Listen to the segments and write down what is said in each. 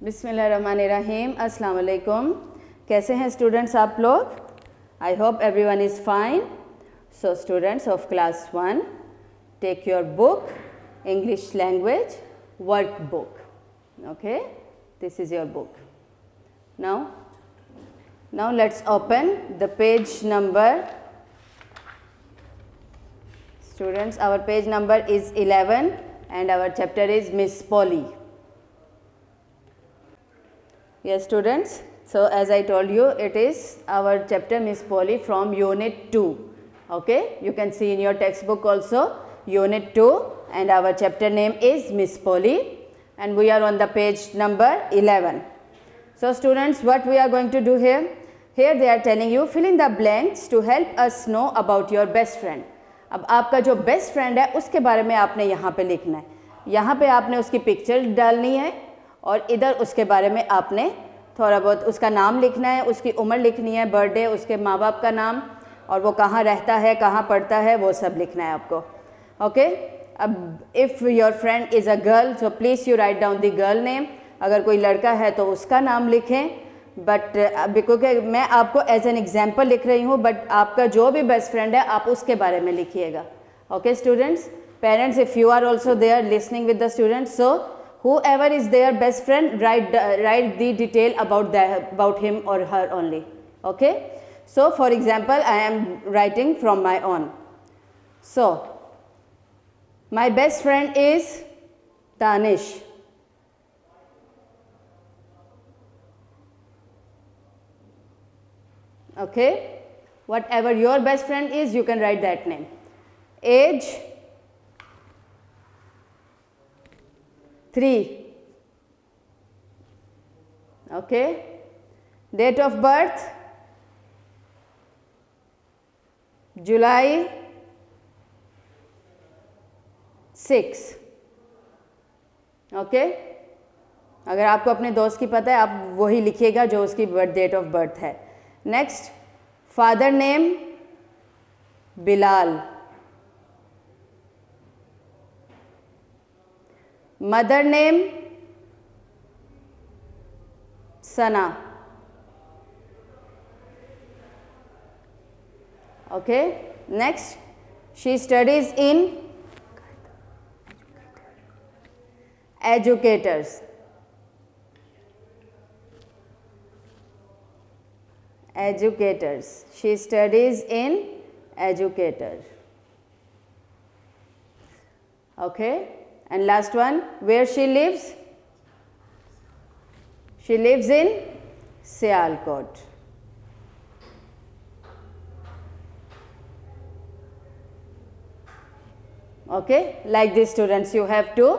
बिस्मिल्लाहिर्रहमानिर्रहीम, अस्सलाम वालेकुम। कैसे हैं स्टूडेंट्स आप लोग? I hope everyone is fine. So students of class 1, take your book, English language workbook. Okay, this is your book. Now let's open the page number. Students, our page number is 11 and our chapter is Miss Polly. Yes students, so as I told you, it is our chapter Miss Polly from unit 2. Okay, you can see in your textbook also unit 2 and our chapter name is Miss Polly and we are on the page number 11. So students, what we are going to do here? Here they are telling you fill in the blanks to help us know about your best friend. अब आपका जो best friend है उसके बारे में आपने यहाँ पे लिखना है। यहाँ पे आपने उसकी पिक्चर डालनी है और इधर उसके बारे में आपने थोड़ा बहुत उसका नाम लिखना है, उसकी उम्र लिखनी है, बर्थडे, उसके माँ बाप का नाम और वो कहाँ रहता है, कहाँ पढ़ता है, वो सब लिखना है आपको। ओके, अब if your friend is a girl so please you write down the girl name. अगर कोई लड़का है तो उसका नाम लिखें, बट क्योंकि मैं आपको एज एन एग्जाम्पल लिख रही हूँ, बट आपका जो भी बेस्ट फ्रेंड है आप उसके बारे में लिखिएगा। Okay students, parents if you are also there listening with the students, so whoever is their best friend, write the detail about him or her only. Okay, so for example I am writing from my own. So my best friend is Danish. Okay, whatever your best friend is you can write that name. Age 3. Okay, date of birth July 6. Okay, अगर आपको अपने दोस्त की पता है आप वही लिखिएगा जो उसकी डेट ऑफ बर्थ है। Next, father name Bilal, mother name Sana. Okay, next, she studies in educators. Educators, she studies in educator. Okay, and last one, where she lives? She lives in Sialkot. Okay, like this students you have to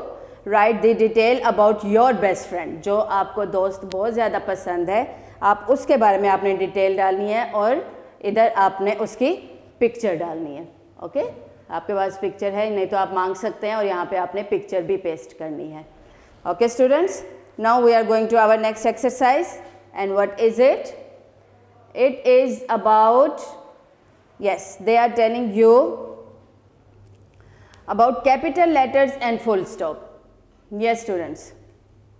write the detail about your best friend. जो आपको दोस्त बहुत ज़्यादा पसंद है आप उसके बारे में आपने डिटेल डालनी है और इधर आपने उसकी पिक्चर डालनी है। ओके, आपके पास पिक्चर है, नहीं तो आप मांग सकते हैं और यहाँ पे आपने पिक्चर भी पेस्ट करनी है। Okay students, now we are going to our next exercise and what is it? It is about, yes, they are telling you about capital letters and full stop. Yes students,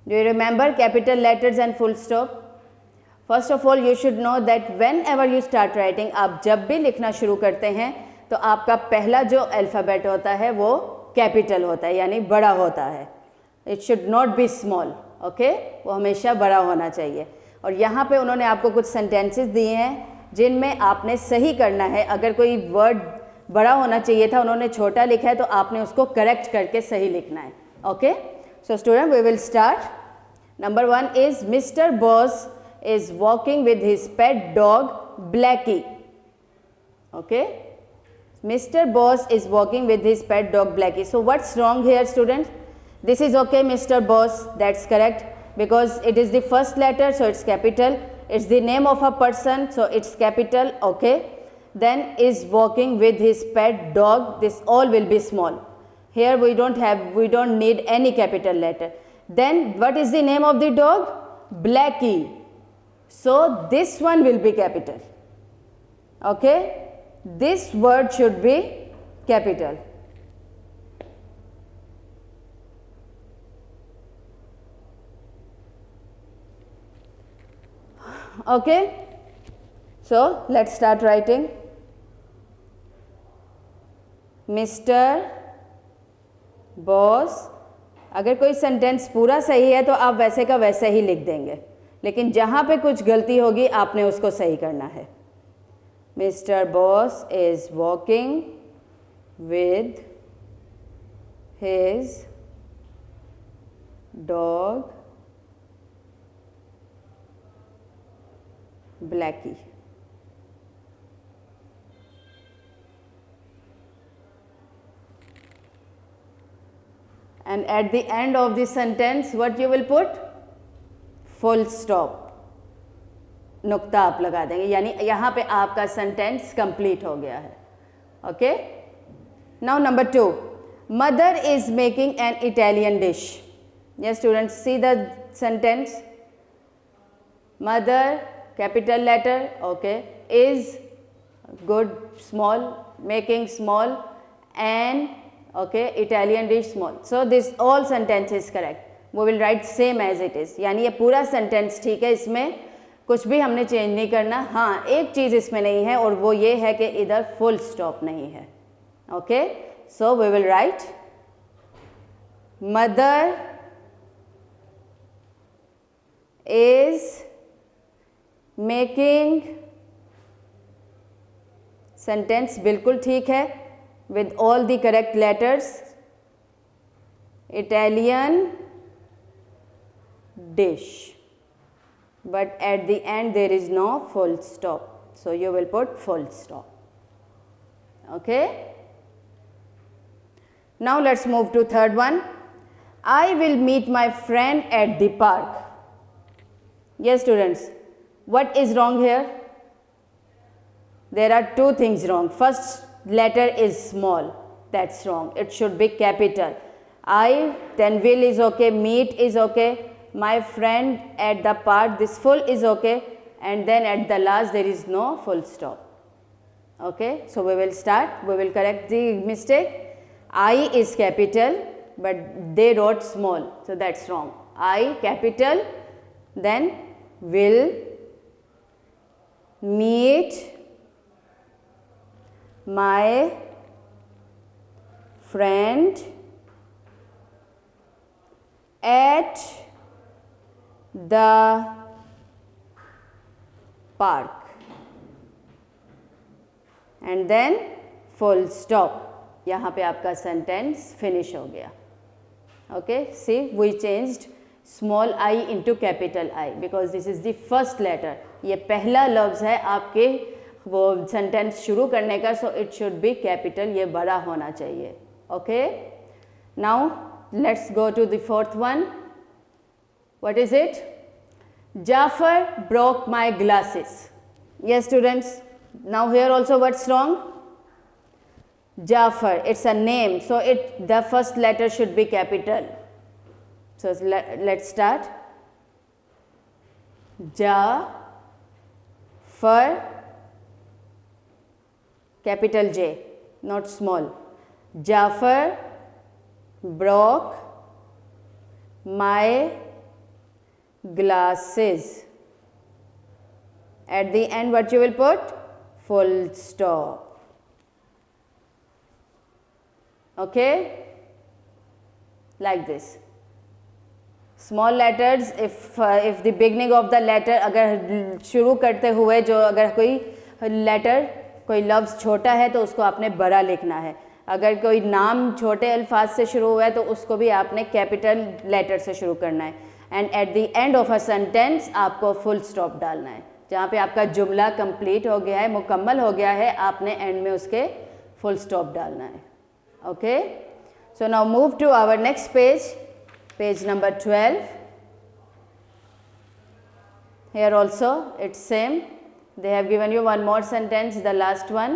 do you remember capital letters and full stop? First of all you should know that whenever you start writing, आप जब भी लिखना शुरू करते हैं तो आपका पहला जो अल्फ़ाबेट होता है वो कैपिटल होता है, यानी बड़ा होता है। It should not be small. Okay, वो हमेशा बड़ा होना चाहिए। और यहाँ पे उन्होंने आपको कुछ सेंटेंसेस दिए हैं जिनमें आपने सही करना है। अगर कोई वर्ड बड़ा होना चाहिए था उन्होंने छोटा लिखा है तो आपने उसको करेक्ट करके सही लिखना है। Okay, so student we will start. Number 1 is mister Boss is walking with his pet dog Blackie. Okay, Mr. Boss is walking with his pet dog Blackie. So what's wrong here student? This is okay, Mr. Boss, that's correct because it is the first letter so it's capital. It's the name of a person so it's capital. Okay, then is walking with his pet dog, this all will be small. Here we don't need any capital letter. Then what is the name of the dog? Blackie. So this one will be capital. Okay, this word should be capital. Okay, so let's start writing. Mr. Boss. अगर कोई sentence पूरा सही है तो आप वैसे का वैसे ही लिख देंगे, लेकिन जहाँ पे कुछ गलती होगी आपने उसको सही करना है. Mr. Boss is walking with his dog Blackie. And at the end of the sentence, what you will put? Full stop. नुक्ता आप लगा देंगे, यानी यहाँ पे आपका सेंटेंस कंप्लीट हो गया है. Okay, now number 2. Mother is making an Italian dish. Yes students, see the sentence. Mother, capital letter, okay, is good, small, making small, and okay, Italian dish small. So this all sentence is correct. We will write same as it is. यानी ये पूरा sentence ठीक है, इसमें कुछ भी हमने change नहीं करना. हाँ, एक चीज़ इसमें नहीं है और वो ये है कि इधर फुल स्टॉप नहीं है. Okay, so we will write mother is making. Sentence बिल्कुल ठीक है, with all the correct letters, Italian dish, but at the end there is no full stop, so you will put full stop. Okay, now let's move to third one. I will meet my friend at the park. Yes students, what is wrong here? There are two things wrong. First letter is small, that's wrong, it should be capital. I, then will is okay, meet is okay, my friend at the park, this full is okay, and then at the last there is no full stop. Okay, so we will start, we will correct the mistake. I is capital but they wrote small, so that's wrong. I capital, then will meet my friend at the park, and then full stop. यहाँ पे आपका sentence finish हो गया. Okay, see we changed small I into capital I because this is the first letter. ये पहला लफ्ज है आपके वो सेंटेंस शुरू करने का, so it should be capital, ये बड़ा होना चाहिए. Okay, now let's go to the fourth one. What is it? Jafar broke my glasses. Yes students, now here also what's wrong? Jafar, it's a name, so the first letter should be capital. So let's start. Jafar, capital J, not small. Jafar broke my glasses. At the end what you will put? Full stop. Okay, like this. Small letters, if the beginning of the letter, अगर शुरू करते हुए जो अगर कोई letter कोई लफ्ज़ छोटा है तो उसको आपने बड़ा लिखना है. अगर कोई नाम छोटे अल्फाज से शुरू हुआ है तो उसको भी आपने कैपिटल लेटर से शुरू करना है. And at the end of a sentence आपको फुल स्टॉप डालना है. जहाँ पे आपका जुमला कंप्लीट हो गया है, मुकम्मल हो गया है, आपने एंड में उसके फुल स्टॉप डालना है. Okay, so now move to our next page, page number 12. Here also it's same. They have given you one more sentence, the last one,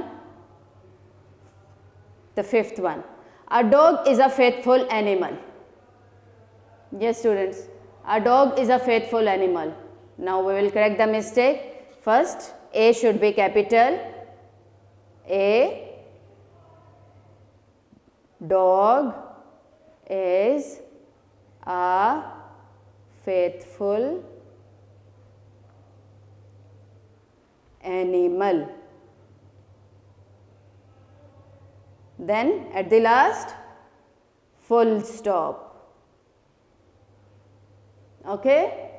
the fifth one. A dog is a faithful animal. Yes students, a dog is a faithful animal. Now we will correct the mistake. First, A should be capital. A dog is a faithful animal. Then at the last, full stop. Okay?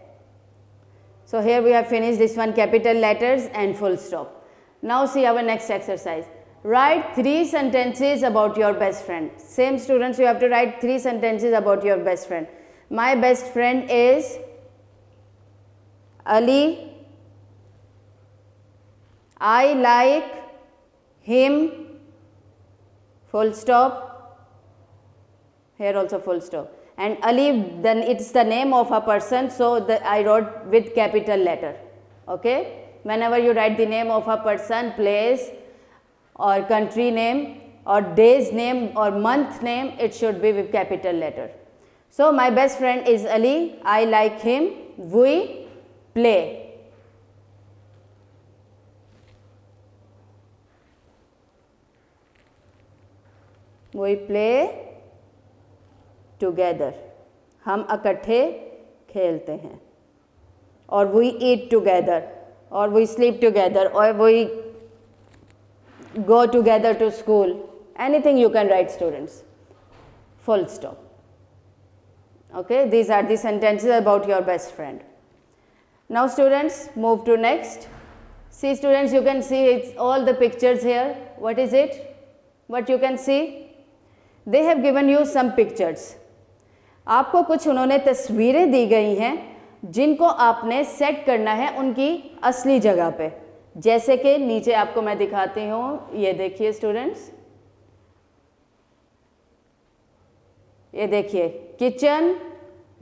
So here we have finished this one, capital letters and full stop. Now see our next exercise. Write 3 sentences about your best friend. Same students, you have to write 3 sentences about your best friend. My best friend is Ali. I like him. Full stop. Here also full stop. And Ali, then it's the name of a person, so I wrote with capital letter. Okay? Whenever you write the name of a person, place or country name or day's name or month name, it should be with capital letter. So my best friend is Ali. I like him. We play. We play together. हम इकट्ठे खेलते हैं. और we eat together, or we sleep together, or we go together to school. Anything you can write, students. Full stop. Okay, these are the sentences about your best friend. Now students, move to next. See students, you can see it's all the pictures here. What is it? What you can see? They have given you some pictures. आपको कुछ उन्होंने तस्वीरें दी गई हैं जिनको आपने set करना है उनकी असली जगह पे. जैसे कि नीचे आपको मैं दिखाती हूँ, ये देखिए स्टूडेंट्स, ये देखिए kitchen,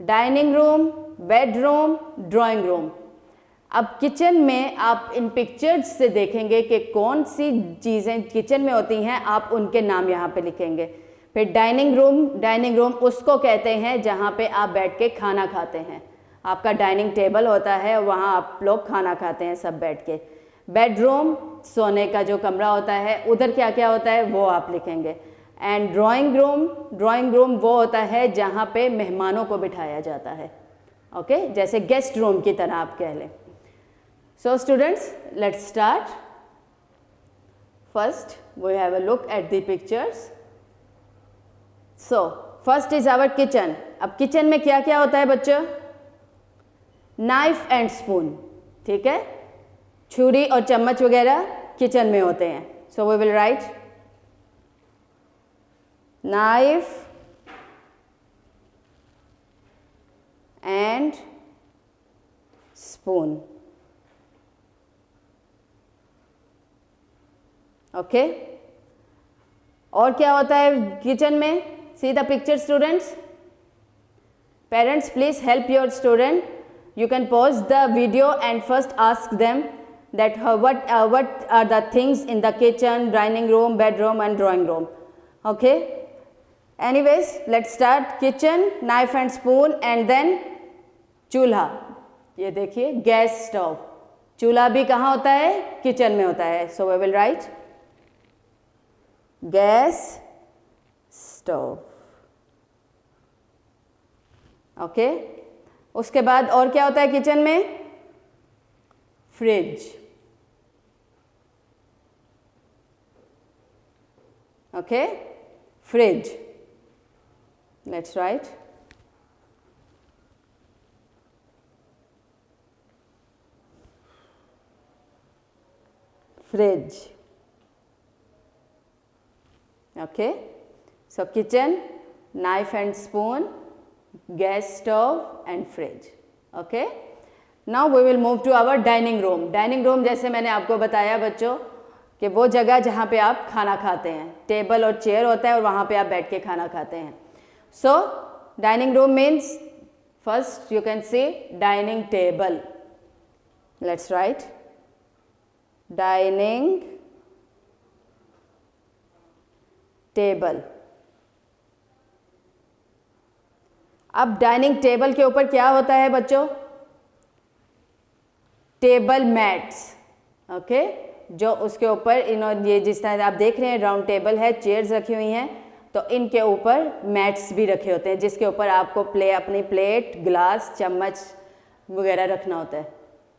dining room, bedroom, drawing room. अब किचन में आप इन पिक्चर्स से देखेंगे कि कौन सी चीज़ें किचन में होती हैं, आप उनके नाम यहाँ पे लिखेंगे. फिर डाइनिंग रूम उसको कहते हैं जहाँ पे आप बैठ के खाना खाते हैं. आपका डाइनिंग टेबल होता है, वहाँ आप लोग खाना खाते हैं सब बैठ के. बेडरूम सोने का जो कमरा होता है, उधर क्या क्या होता है वो आप लिखेंगे. एंड ड्राइंग रूम वो होता है जहाँ पे मेहमानों को बिठाया जाता है. ओके, जैसे गेस्ट रूम की तरह आप कह लें. So students, let's start. First we have a look at the pictures. So first is our kitchen. अब किचन में क्या क्या होता है बच्चों? Knife and spoon. ठीक है, छुरी और चम्मच वगैरह किचन में होते हैं. So we will write knife and spoon. Okay, और क्या होता है किचन में? See the picture students. Parents, please help your student. You can pause the video and first ask them that what are the things in the kitchen, dining room, bedroom and drawing room. Okay. Anyways, let's start. Kitchen, knife and spoon, and then चूल्हा. ये देखिए gas stove. चूल्हा भी कहाँ होता है? Kitchen में होता है. So we will write gas stove. Okay, उसके बाद और क्या होता है किचन में? Fridge. Okay, fridge. Let's write fridge. Okay, so kitchen, knife and spoon, gas stove and fridge. Okay, now we will move to our dining room. Dining room जैसे मैंने आपको बताया बच्चों कि वो जगह जहाँ पे आप खाना खाते हैं. टेबल और चेयर होता है और वहाँ पे आप बैठ के खाना खाते हैं. So dining room means first you can see dining table. Let's write dining table. अब डाइनिंग टेबल के ऊपर क्या होता है बच्चों? Table mats. ओके, जो उसके ऊपर ये जिस तरह आप देख रहे हैं राउंड टेबल है, चेयर्स रखी हुई हैं, तो इनके ऊपर मैट्स भी रखे होते हैं जिसके ऊपर आपको अपनी प्लेट, ग्लास, चम्मच वगैरह रखना होता है.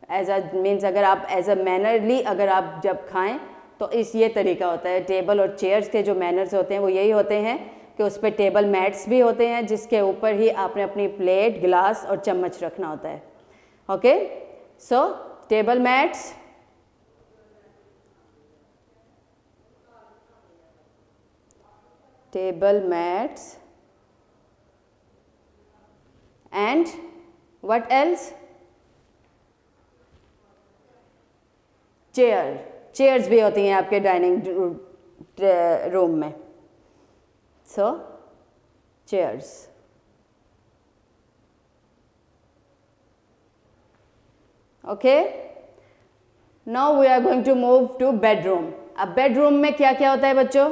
एज अ मीन्स अगर आप एज अ मैनरली अगर आप जब खाएं तो इस ये तरीका होता है। टेबल और चेयर्स के जो मैनर्स होते हैं वो यही होते हैं कि उस पर टेबल मैट्स भी होते हैं जिसके ऊपर ही आपने अपनी प्लेट, गिलास और चम्मच रखना होता है। Okay, so table mats, table mats, and what else? Chairs भी होती हैं आपके डाइनिंग रूम में। So chairs. Okay, now we are going to move to bedroom. अब बेडरूम में क्या क्या होता है बच्चों?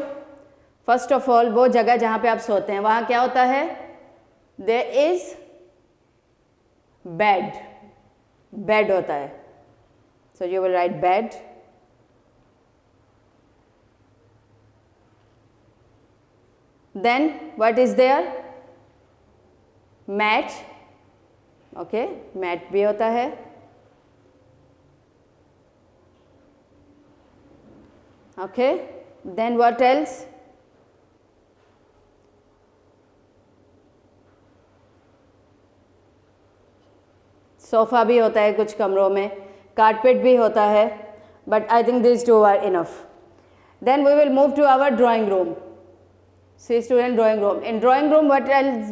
फर्स्ट ऑफ ऑल वो जगह जहाँ पे आप सोते हैं वहाँ क्या होता है? देयर इज बेड, बेड होता है। So you will write bed. Then what is there? Mat. Okay, mat भी होता है। Okay, then what else? Sofa भी होता है कुछ कमरों में, कारपेट भी होता है, but I think this two are enough. Then we will move to our drawing room. See student, drawing room. In drawing room what else,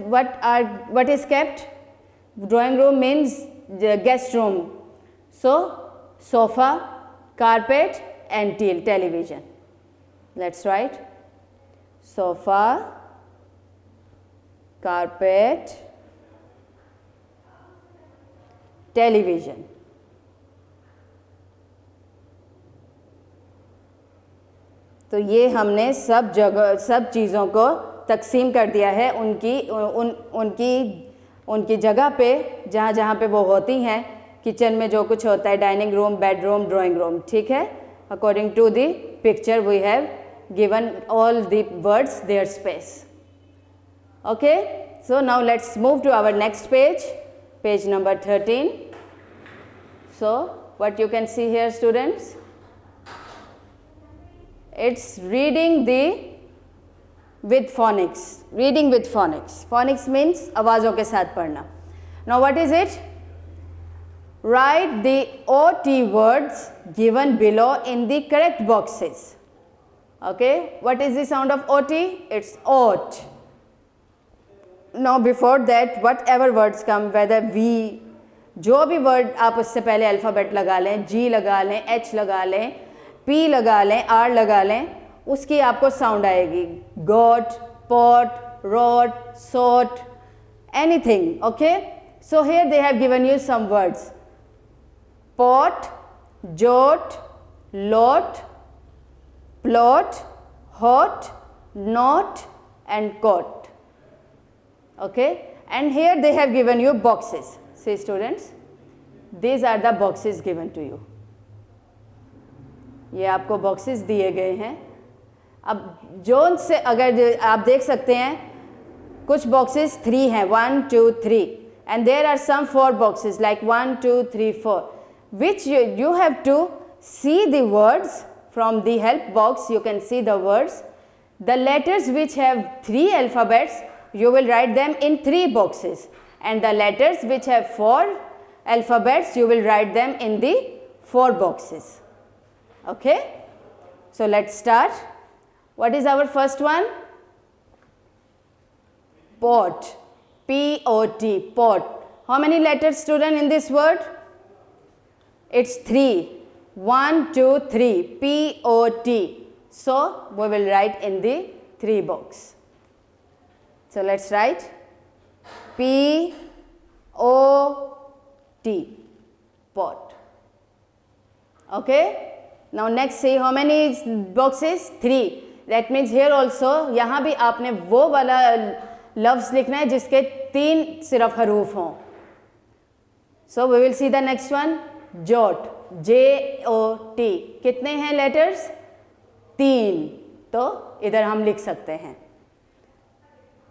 what is kept? Drawing room means the guest room. So sofa, carpet and television. Let's write sofa, carpet, television. तो ये हमने सब जगह सब चीज़ों को तकसीम कर दिया है उनकी जगह पे जहाँ जहाँ पे वो होती हैं। किचन में जो कुछ होता है, dining room, bedroom, drawing room, ठीक है। According to the picture we have given all the words there space. Okay, so now let's move to our next page, page number 13. So what you can see here students, it's reading with phonics. Reading with phonics. Phonics means आवाज़ों के साथ पढ़ना. Now what is it? Write the OT words given below in the correct boxes. Okay, what is the sound of OT? It's OT. Now before that whatever words come, whether V, जो भी word आप उससे पहले alphabet लगा लें, G लगा लें, H लगा लें, P लगा लें, R लगा लें, उसकी आपको साउंड आएगी। गोट, pot, road, short, anything. Okay, so here they have given you some words: pot, jot, lot, plot, hot, not and cot. Okay, and here they have given you boxes. See students, these are the boxes given to you. ये आपको boxes दिए गए हैं। अब zone से अगर आप देख सकते हैं कुछ boxes 3 हैं, 1 2 3, and there are some 4 boxes like 1 2 3 4, which you have to see the words from the help box. You can see the words. The letters which have 3 alphabets, you will write them in 3 boxes, and the letters which have 4 alphabets, you will write them in the 4 boxes. Okay, so let's start. What is our first one? Pot. P-O-T, pot. How many letters student in this word? It's 3. 1 2 3, P-O-T. So we will write in the 3 box. So let's write P-O-T, pot. Okay, now next see how many boxes? 3. That means here also यहाँ भी आपने वो वाला लफ्ज़ लिखना है जिसके 3 सिर्फ हरूफ हों. So we will see the next one, jot, J-O-T. कितने हैं लेटर्स? 3. तो इधर हम लिख सकते हैं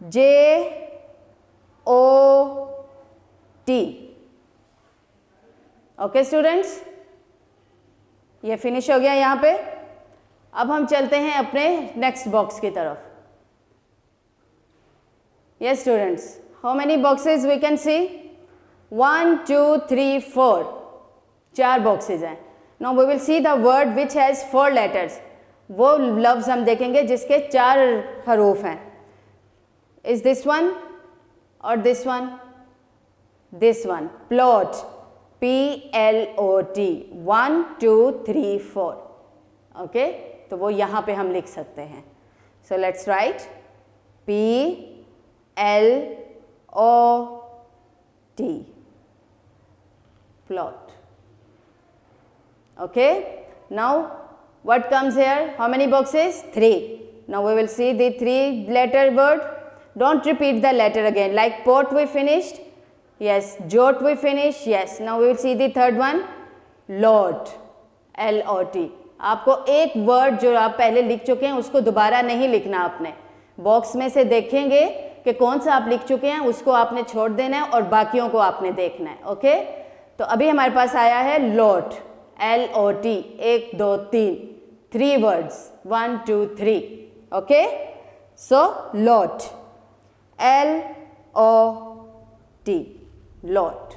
J-O-T. ओके स्टूडेंट्स, ये फिनिश हो गया यहाँ पे। अब हम चलते हैं अपने नेक्स्ट बॉक्स की तरफ। Yes students, how many boxes we can see? 1 2 3 4, 4 boxes हैं। Now we will see the word which has 4 letters. वो लफ्ज़ हम देखेंगे जिसके 4 हरूफ हैं। इज दिस वन और this one? This one, plot, PLOT, 1 2 3 4। Okay, तो वो यहाँ पे हम लिख सकते हैं। So let's write PLOT, plot. Okay, now what comes here? How many boxes? 3. Now we will see the 3-letter word. Don't repeat the letter again. Like pot we finished. Yes. Jot we finished. Yes. Now we will see the third one. Lot, LOT. आपको एक word जो आप पहले लिख चुके हैं उसको दोबारा नहीं लिखना। आपने बॉक्स में से देखेंगे कि कौन सा आप लिख चुके हैं, उसको आपने छोड़ देना है और बाकियों को आपने देखना है। ओके, तो अभी हमारे पास आया है lot, LOT, 1 2 3, 3 words, 1 2 3। Okay, so lot, LOT, lot.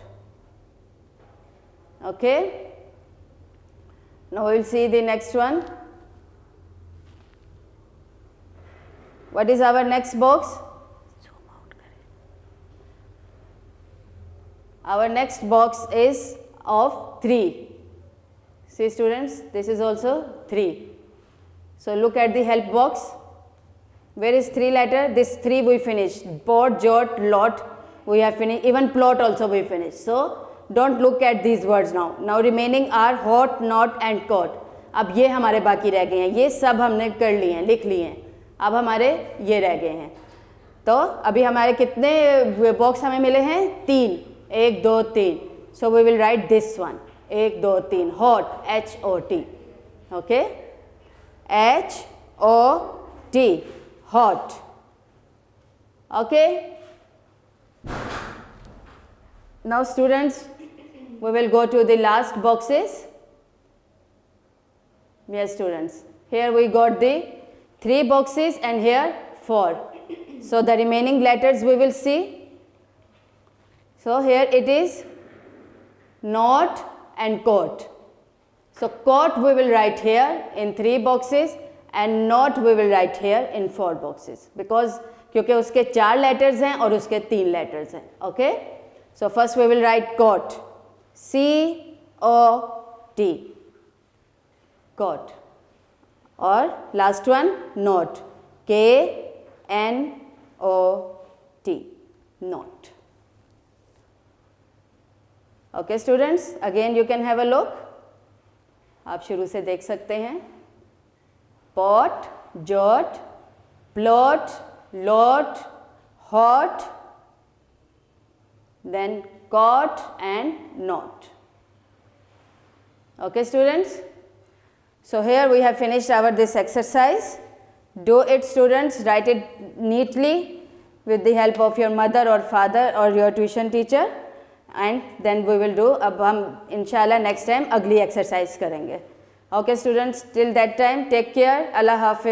Okay, now we will see the next one. What is our next box? Our next box is of 3. See students, this is also 3. So look at the help box. Where is 3 letter? This 3 we finished. Pot, jot, lot we have finished. Even plot also we finished. So don't look at these words now. Now remaining are hot, not and caught. अब ये हमारे बाकी रह गए हैं। ये सब हमने कर लिए हैं, लिख लिए हैं। अब हमारे ये रह गए हैं। तो अभी हमारे कितने बॉक्स हमें मिले हैं? 3, 1 2 3। So we will write this one, 1 2 3, hot, HOT। Okay, HOT, hot. Okay, now students, we will go to the last boxes. Yes students, here we got the 3 boxes and here 4. So the remaining letters we will see. So here it is not and caught. So caught we will write here in 3 boxes and not we will write here in 4 boxes, because क्योंकि उसके 4 letters हैं और उसके 3 letters हैं. Okay, so first we will write caught, COT, caught, और last one not, KNOT, not. Okay students, again you can have a look. आप शुरू से देख सकते हैं. Pot, jot, plot, lot, hot, then caught and not. Okay students, so here we have finished our this exercise. Do it students, write it neatly with the help of your mother or father or your tuition teacher, and then we will do, अब हम इंशाल्लाह next time अगली exercise करेंगे. Okay students, till that time take care. Allah Hafiz.